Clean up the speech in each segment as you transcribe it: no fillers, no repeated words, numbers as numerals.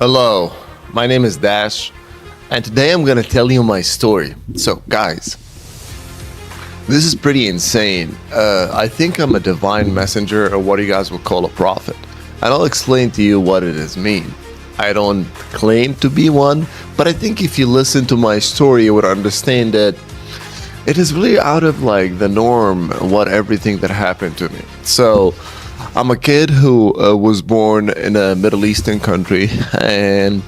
Hello, my name is Dash, and today I'm gonna tell you my story. So, guys, this is pretty insane. I think I'm a divine messenger, or what you guys would call a prophet, and I'll explain to you what it is mean. I don't claim to be one, but I think if you listen to my story, you would understand that it is really out of like the norm what everything that happened to me. So I'm a kid who was born in a Middle Eastern country and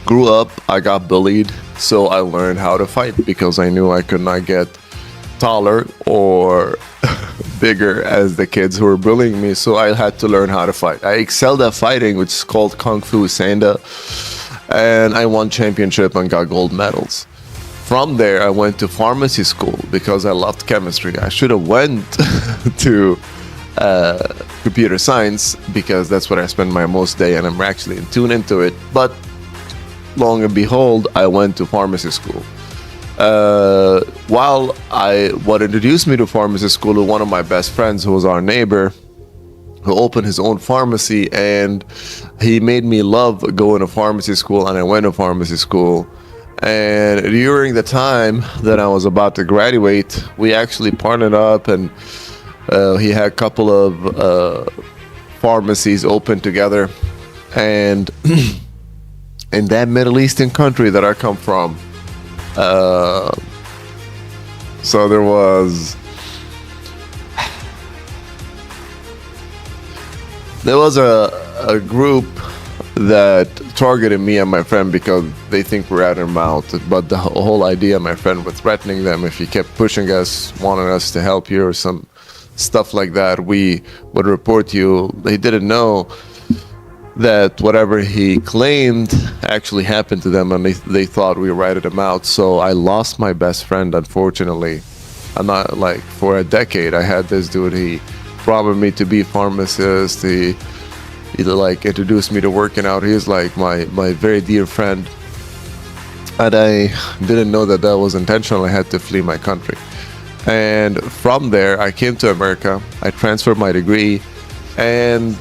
grew up. I got bullied, so I learned how to fight because I knew I could not get taller or bigger as the kids who were bullying me, so I had to learn how to fight. I excelled at fighting, which is called Kung Fu Sanda, and I won championship and got gold medals. From there, I went to pharmacy school because I loved chemistry. I should have went to computer science because that's what I spend my most day and I'm actually in tune into it. But long and behold, I went to pharmacy school. What introduced me to pharmacy school was one of my best friends who was our neighbor who opened his own pharmacy, and he made me love going to pharmacy school, and I went to pharmacy school. And during the time that I was about to graduate, we actually partnered up, and he had a couple of pharmacies open together. And in that Middle Eastern country that I come from, so there was a group that targeted me and my friend because they think we're out of mouth. But the whole idea, my friend was threatening them if he kept pushing us, wanting us to help you or some stuff like that, we would report you. They didn't know that whatever he claimed actually happened to them, and they thought we ratted him out. So I lost my best friend, unfortunately. I'm not like for a decade I had this dude. He promised me to be a pharmacist. He like introduced me to working out. He is like my very dear friend, and I didn't know that that was intentional. I had to flee my country, and from there I came to America. I transferred my degree, and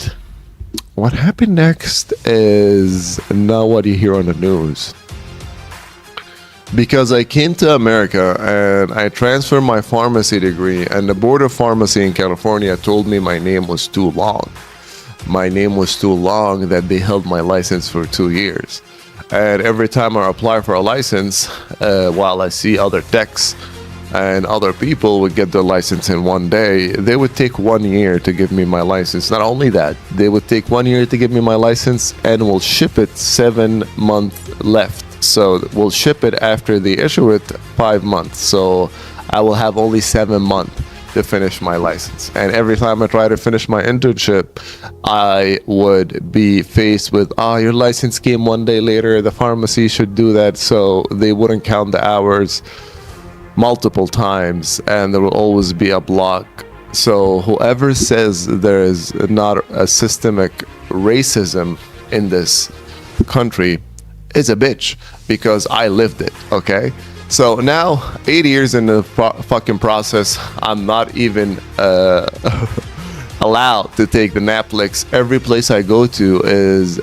what happened next is not what you hear on the news. Because I came to America and I transferred my pharmacy degree, and the board of pharmacy in California told me my name was too long. My name was too long that they held my license for 2 years. And every time I apply for a license, while I see other techs and other people would get their license in one day, they would take 1 year to give me my license. Not only that, they would take 1 year to give me my license and will ship it 7 months left. So we'll ship it after they issue it 5 months. So I will have only 7 months to finish my license. And every time I try to finish my internship, I would be faced with, your license came 1 day later. The pharmacy should do that. So they wouldn't count the hours multiple times, and there will always be a block. So whoever says there is not a systemic racism in this country is a bitch, because I lived it. Okay, so now 8 years in the fucking process, I'm not even allowed to take the Naplix. Every place I go to is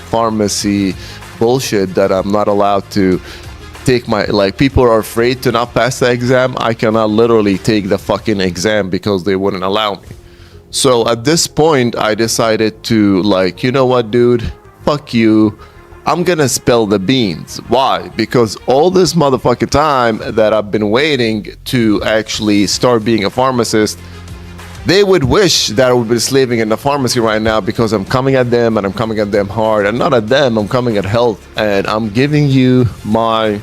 pharmacy bullshit that I'm not allowed to take my, like, people are afraid to not pass the exam. I cannot literally take the fucking exam because they wouldn't allow me. So at this point I decided to, like, you know what, dude, fuck you, I'm gonna spill the beans. Why? Because all this motherfucking time that I've been waiting to actually start being a pharmacist, they would wish that I would be slaving in the pharmacy right now, because I'm coming at them, and I'm coming at them hard, and not at them, I'm coming at health, and I'm giving you my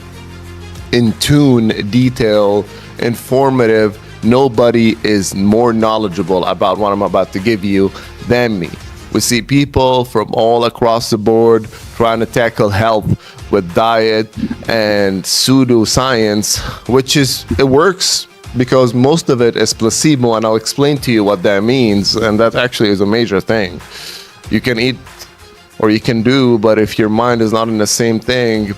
in tune, detail, informative. Nobody is more knowledgeable about what I'm about to give you than me. We see people from all across the board trying to tackle health with diet and pseudoscience, which is, it works because most of it is placebo, and I'll explain to you what that means, and that actually is a major thing. You can eat or you can do, but if your mind is not in the same thing,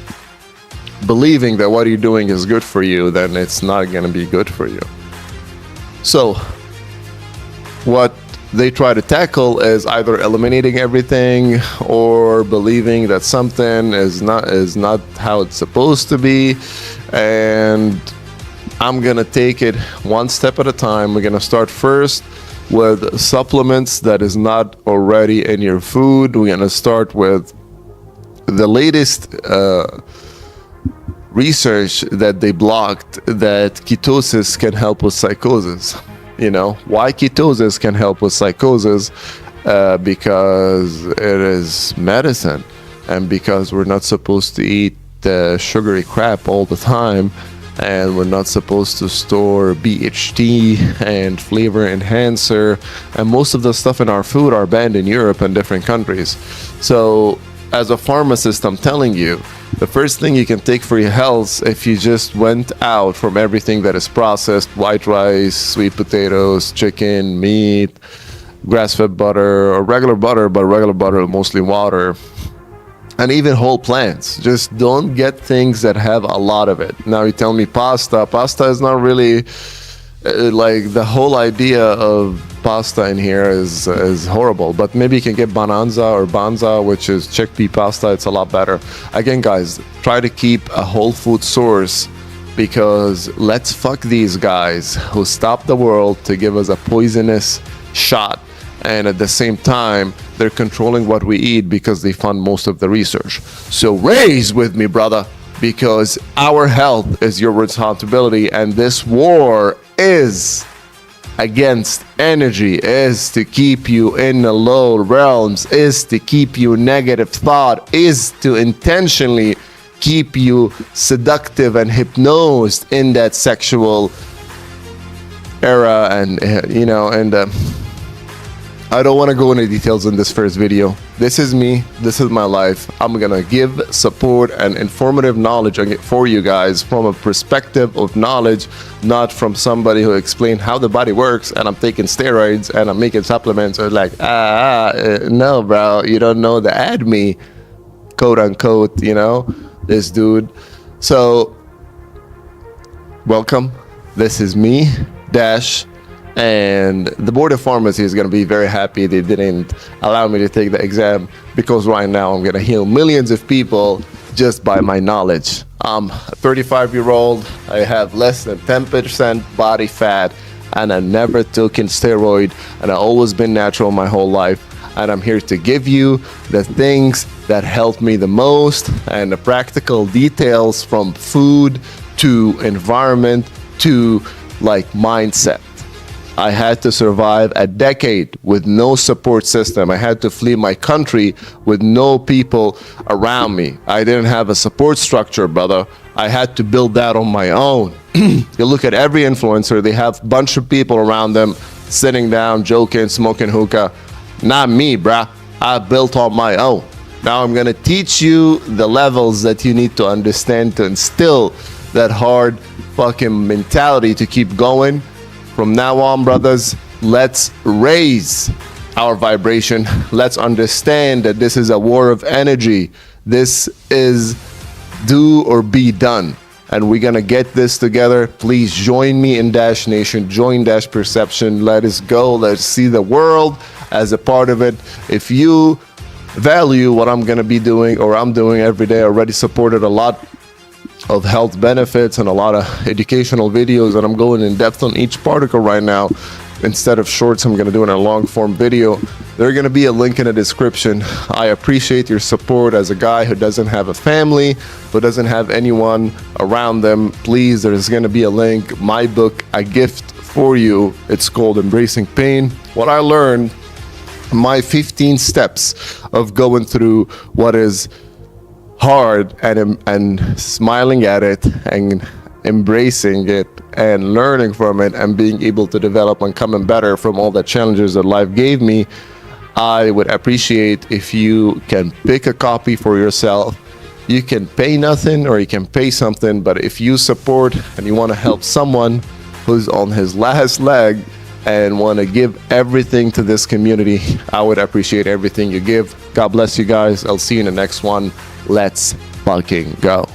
believing that what you're doing is good for you, then it's not going to be good for you. So what they try to tackle is either eliminating everything or believing that something is not how it's supposed to be. And I'm gonna take it one step at a time. We're gonna start first with supplements that is not already in your food. We're gonna start with the latest research that they blocked, that ketosis can help with psychosis. You know, why ketosis can help with psychosis? Because it is medicine, and because we're not supposed to eat sugary crap all the time, and we're not supposed to store BHT and flavor enhancer, and most of the stuff in our food are banned in Europe and different countries. So as a pharmacist, I'm telling you, the first thing you can take for your health, if you just went out from everything that is processed, white rice, sweet potatoes, chicken, meat, grass-fed butter, or regular butter, but regular butter, mostly water, and even whole plants. Just don't get things that have a lot of it. Now you tell me pasta is not really like, the whole idea of pasta in here is horrible, but maybe you can get banza, which is chickpea pasta. It's a lot better. Again, guys, try to keep a whole food source, because let's fuck these guys who stop the world to give us a poisonous shot, and at the same time they're controlling what we eat because they fund most of the research. So raise with me, brother, because our health is your responsibility, and this war is against energy, is to keep you in the low realms, is to keep you negative thought, is to intentionally keep you seductive and hypnosed in that sexual era. And I don't want to go into details in this first video. This is me, this is my life. I'm gonna give support and informative knowledge for you guys from a perspective of knowledge, not from somebody who explained how the body works and I'm taking steroids and I'm making supplements, or like, no bro, you don't know the ADME, quote unquote, this dude. So welcome, this is me, Dash. And the board of pharmacy is going to be very happy they didn't allow me to take the exam, because right now I'm going to heal millions of people just by my knowledge. I'm a 35-year-old. I have less than 10% body fat, and I never taken steroid, and I've always been natural my whole life. And I'm here to give you the things that helped me the most, and the practical details from food to environment to like mindset. I had to survive a decade with no support system. I had to flee my country with no people around me. I didn't have a support structure, brother. I had to build that on my own. You look at every influencer, they have a bunch of people around them sitting down, joking, smoking hookah. Not me, bruh. I built on my own. Now I'm gonna teach you the levels that you need to understand to instill that hard fucking mentality to keep going. From now on, brothers, let's raise our vibration. Let's understand that this is a war of energy. This is do or be done. And we're gonna get this together. Please join me in Dash Nation, join Dash Perception. Let us go, let's see the world as a part of it. If you value what I'm gonna be doing, or I'm doing every day, I already supported a lot of health benefits and a lot of educational videos, and I'm going in depth on each particle right now. Instead of shorts, I'm going to do in a long form video. There's going to be a link in the description. I appreciate your support. As a guy who doesn't have a family, who doesn't have anyone around them, please, there's going to be a link. My book, a gift for you. It's called Embracing Pain. What I learned, my 15 steps of going through what is hard, and smiling at it and embracing it and learning from it and being able to develop and coming better from all the challenges that life gave me. I would appreciate if you can pick a copy for yourself. You can pay nothing or you can pay something, but if you support and you want to help someone who's on his last leg and want to give everything to this community, I would appreciate everything you give. God bless you guys. I'll see you in the next one. Let's fucking go.